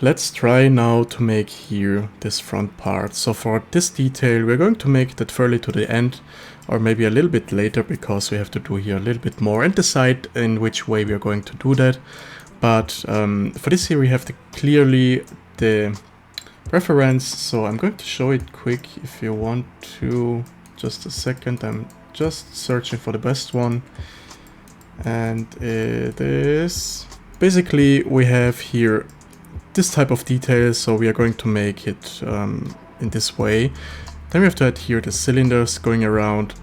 let's try now to make here this front part. So for this detail, we're going to make that fairly to the end, or maybe a little bit later, because we have to do here a little bit more and decide in which way we are going to do that. But for this here, we have clearly the reference. So I'm going to show it quick if you want to. Just a second, I'm just searching for the best one. And it is basically we have here this type of detail, so we are going to make it in this way. Then we have to add here the cylinders going around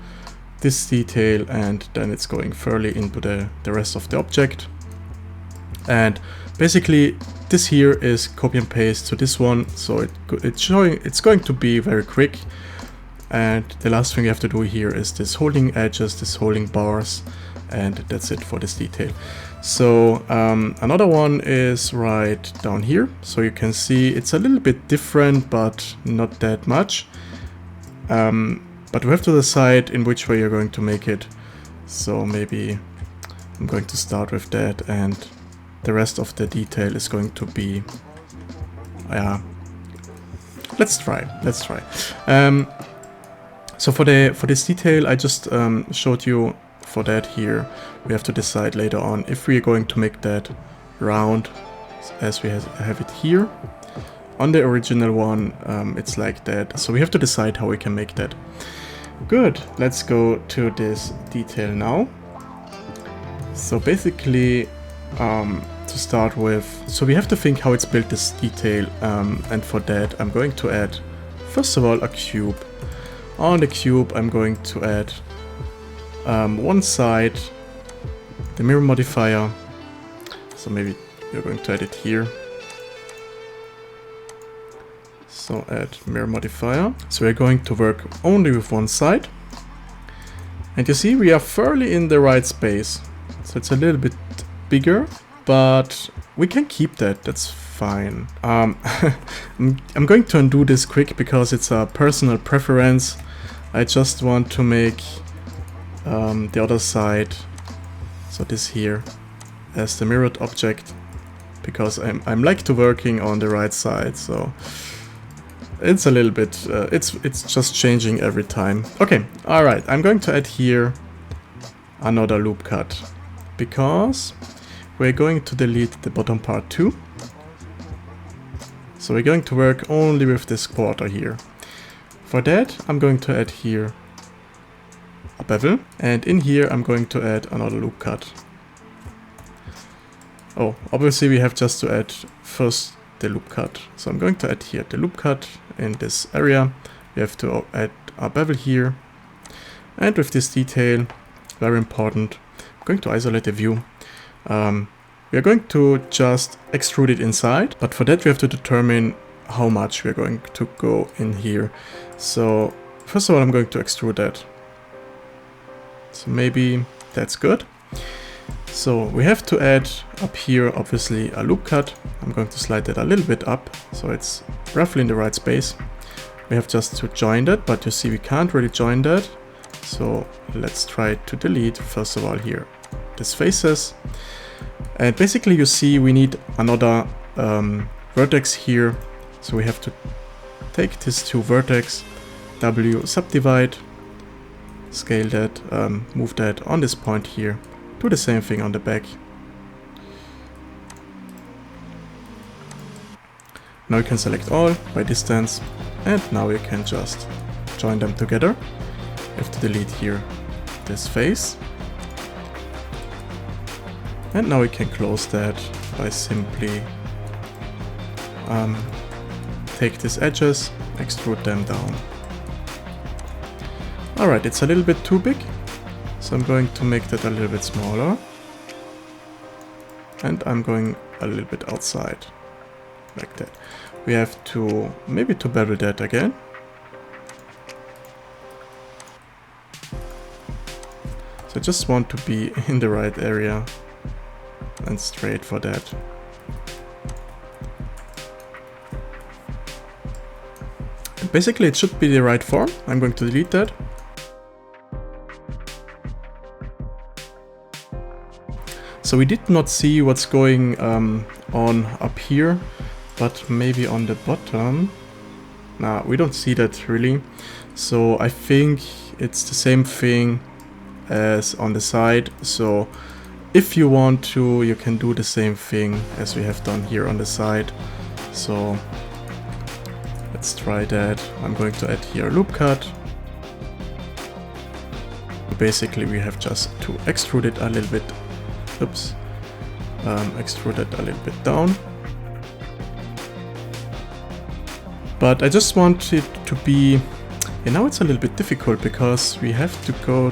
this detail, and then it's going fairly into the rest of the object. And basically this here is copy and paste to this one, so it's going to be very quick. And the last thing you have to do here is this holding edges, this holding bars, and that's it for this detail. So another one is right down here, so you can see it's a little bit different, but not that much. But we have to decide in which way you're going to make it. So maybe I'm going to start with that, and the rest of the detail is going to be let's try. So for this detail I just showed you. For that here, we have to decide later on if we are going to make that round as we have it here. On the original one, it's like that. So we have to decide how we can make that. Good, let's go to this detail now. So basically, to start with, so we have to think how it's built, this detail. And for that, I'm going to add, first of all, a cube. On the cube, I'm going to add one side, the mirror modifier, so maybe you're going to add it here. So add mirror modifier. So we're going to work only with one side. And you see we are fairly in the right space. So it's a little bit bigger, but we can keep that, that's fine. I'm going to undo this quick because it's a personal preference. I just want to make the other side, so this here, as the mirrored object, because I'm like to working on the right side, so it's a little bit it's just changing every time. Okay, all right, I'm going to add here another loop cut because we're going to delete the bottom part too. So we're going to work only with this quarter here. For that, I'm going to add here a bevel, and in here I'm going to add another loop cut. Oh, obviously we have just to add first the loop cut. So I'm going to add here the loop cut in this area. We have to add a bevel here. And with this detail, very important, I'm going to isolate the view. We are going to just extrude it inside, but for that we have to determine how much we're going to go in here. So first of all, I'm going to extrude that. So maybe that's good. So we have to add up here, obviously, a loop cut. I'm going to slide that a little bit up, so it's roughly in the right space. We have just to join that, but you see we can't really join that. So let's try to delete, first of all, here, these faces. And basically you see we need another vertex here. So we have to take these two vertex, W subdivide, scale that, move that on this point here, do the same thing on the back. Now you can select all by distance, and now you can just join them together. You have to delete here this face. And now we can close that by simply take these edges, extrude them down. Alright, it's a little bit too big, so I'm going to make that a little bit smaller. And I'm going a little bit outside, like that. We have to, maybe to bevel that again. So I just want to be in the right area and straight for that. Basically it should be the right form. I'm going to delete that. So we did not see what's going on up here. but maybe on the bottom. Nah, we don't see that really. So I think it's the same thing as on the side. So if you want to, you can do the same thing as we have done here on the side. So let's try that. I'm going to add here a loop cut. Basically we have just to extrude it a little bit. Oops. Extrude it a little bit down. But I just want it to be, and now it's a little bit difficult because we have to go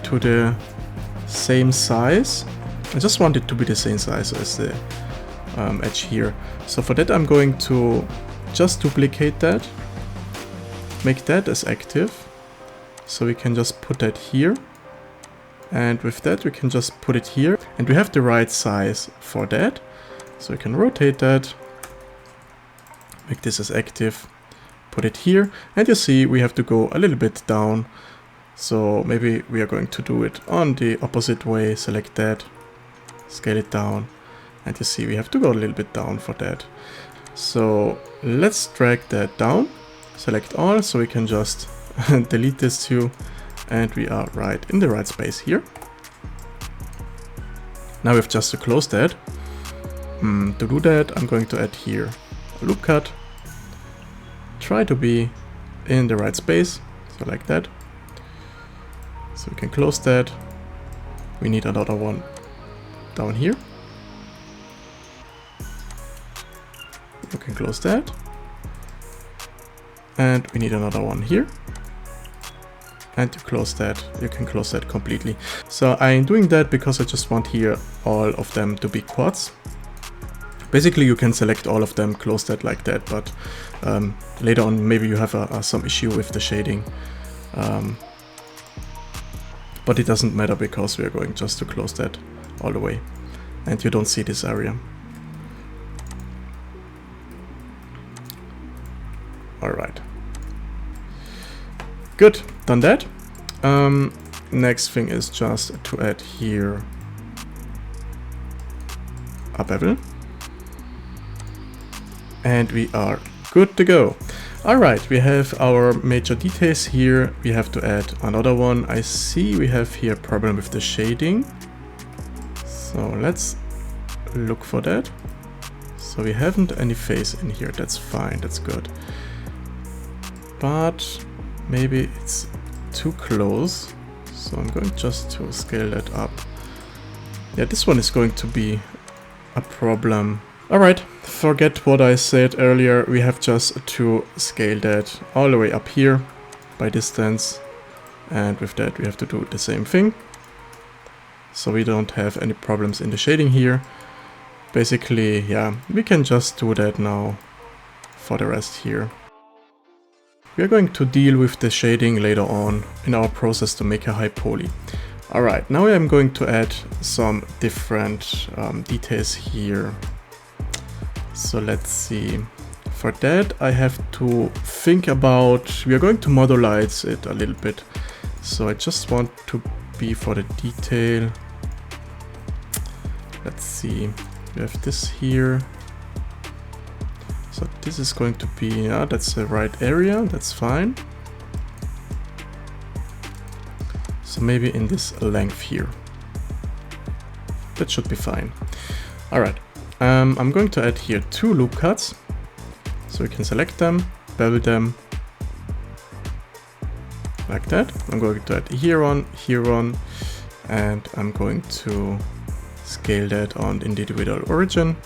to the same size. I just want it to be the same size as the edge here. So for that I'm going to just duplicate that, make that as active. So we can just put that here. And with that we can just put it here. And we have the right size for that. So we can rotate that. Make this as active, put it here, and you see we have to go a little bit down. So maybe we are going to do it on the opposite way. Select that, scale it down, and you see we have to go a little bit down for that. So let's drag that down, select all, so we can just delete this too, and we are right in the right space here. Now we have just to close that. To do that I'm going to add here loop cut, try to be in the right space, so like that. So we can close that. We need another one down here. We can close that. And we need another one here. And to close that, you can close that completely. So I'm doing that because I just want here all of them to be quads. Basically you can select all of them, close that like that, but later on maybe you have some issue with the shading. But it doesn't matter because we are going just to close that all the way. And you don't see this area. Alright. Good, done that. Next thing is just to add here a bevel. And we are good to go. Alright, we have our major details here. We have to add another one. I see we have here a problem with the shading. So let's look for that. So we haven't any face in here. That's fine, that's good. But maybe it's too close. So I'm going just to scale that up. Yeah, this one is going to be a problem. Alright, forget what I said earlier. We have just to scale that all the way up here by distance. And with that we have to do the same thing. So we don't have any problems in the shading here. Basically, yeah, we can just do that now for the rest here. We are going to deal with the shading later on in our process to make a high poly. Alright, now I'm going to add some different details here. So let's see. For that I have to think about, we are going to modelize it a little bit. So I just want to be for the detail. Let's see, we have this here. So this is going to be, yeah, that's the right area, that's fine. So maybe in this length here. That should be fine. Alright. I'm going to add here 2 loop cuts, so we can select them, bevel them, like that. I'm going to add here on, and I'm going to scale that on individual origin,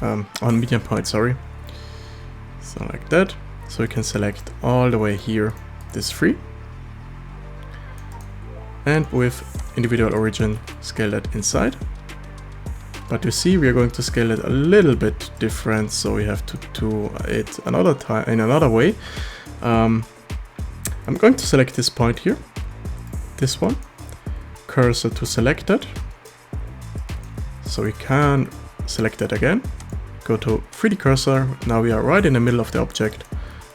on median point, sorry. So like that. So we can select all the way here, this 3. And with individual origin, scale that inside. But you see, we are going to scale it a little bit different, so we have to do it another time in another way. I'm going to select this point here, this one, cursor to selected. So we can select that again, go to 3D cursor. Now we are right in the middle of the object,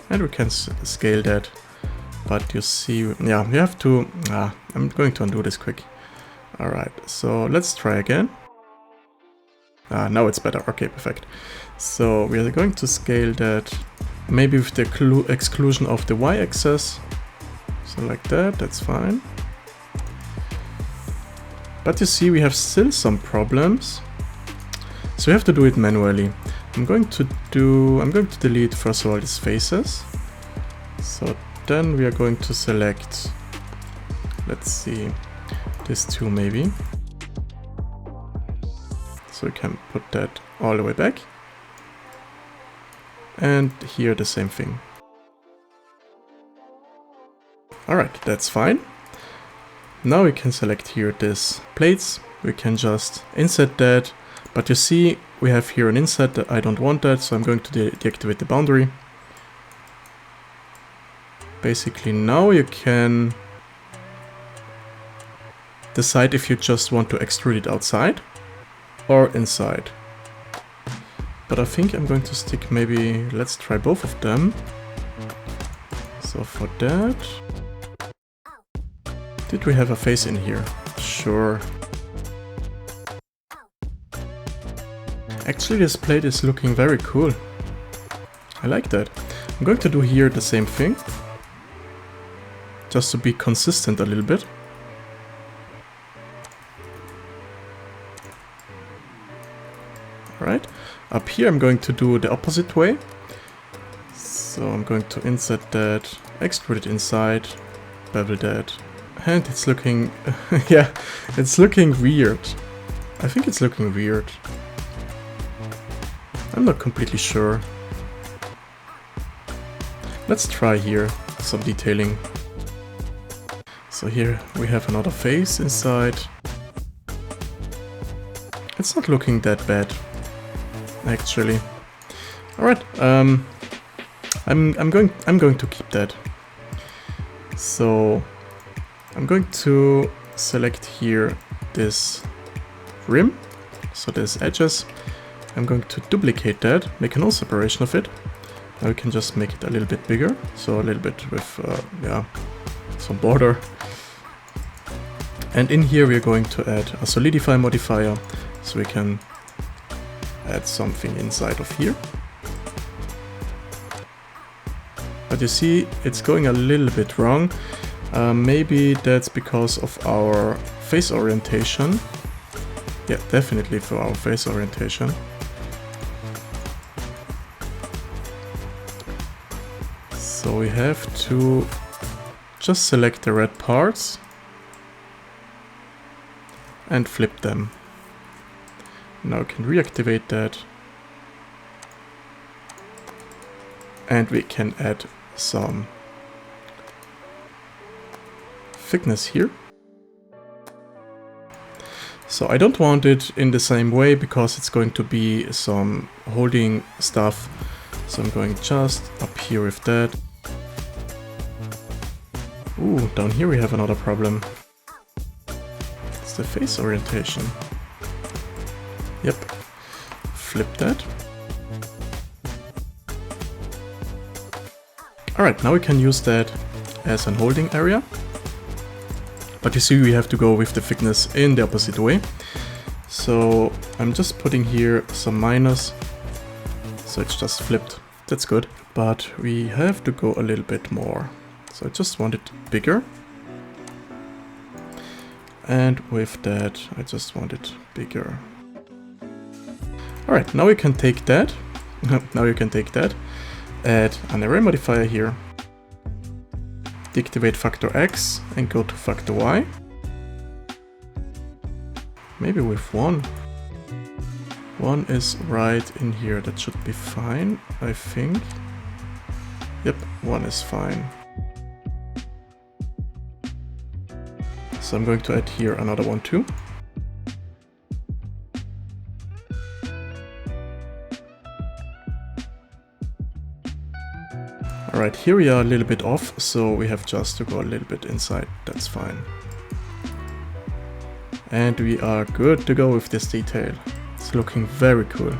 and we can scale that. But you see, yeah, we have to. I'm going to undo this quick. All right, so let's try again. Now it's better. Okay, perfect. So we are going to scale that maybe with the exclusion of the y-axis. So like that, that's fine. But you see, we have still some problems. So we have to do it manually. I'm going to delete first of all these faces. So then we are going to select, let's see, this two maybe. So we can put that all the way back. And here the same thing. Alright, that's fine. Now we can select here this plates. We can just insert that. But you see, we have here an insert that I don't want that, so I'm going to deactivate the boundary. Basically now you can decide if you just want to extrude it outside or inside. But I think I'm going to stick maybe, let's try both of them. So for that, did we have a face in here? Sure. Actually, this plate is looking very cool. I like that. I'm going to do here the same thing, just to be consistent a little bit. Alright, up here I'm going to do the opposite way. So I'm going to insert that, extrude it inside, bevel that, and it's looking, yeah, it's looking weird. I think it's looking weird. I'm not completely sure. Let's try here some detailing. So here we have another face inside. It's not looking that bad, actually. All right, I'm going to keep that. So I'm going to select here this rim, so there's edges. I'm going to duplicate that, make a null separation of it. Now we can just make it a little bit bigger, so a little bit with yeah, some border. And in here we are going to add a solidify modifier, so we can add something inside of here. But you see, it's going a little bit wrong. Maybe that's because of our face orientation. Yeah, definitely for our face orientation. So we have to just select the red parts and flip them. Now we can reactivate that. And we can add some thickness here. So I don't want it in the same way because it's going to be some holding stuff. So I'm going just up here with that. Ooh, down here we have another problem. It's the face orientation. Yep, flip that. Alright, now we can use that as an holding area. But you see, we have to go with the thickness in the opposite way. So I'm just putting here some minus. So it's just flipped. That's good. But we have to go a little bit more. So I just want it bigger. And with that, I just want it bigger. Alright, now we can take that. Now you can take that. Add an array modifier here. Deactivate factor X and go to factor Y. Maybe with 1. 1 is right in here. That should be fine, I think. Yep, 1 is fine. So I'm going to add here another one too. Alright, here we are a little bit off, so we have just to go a little bit inside. That's fine. And we are good to go with this detail. It's looking very cool.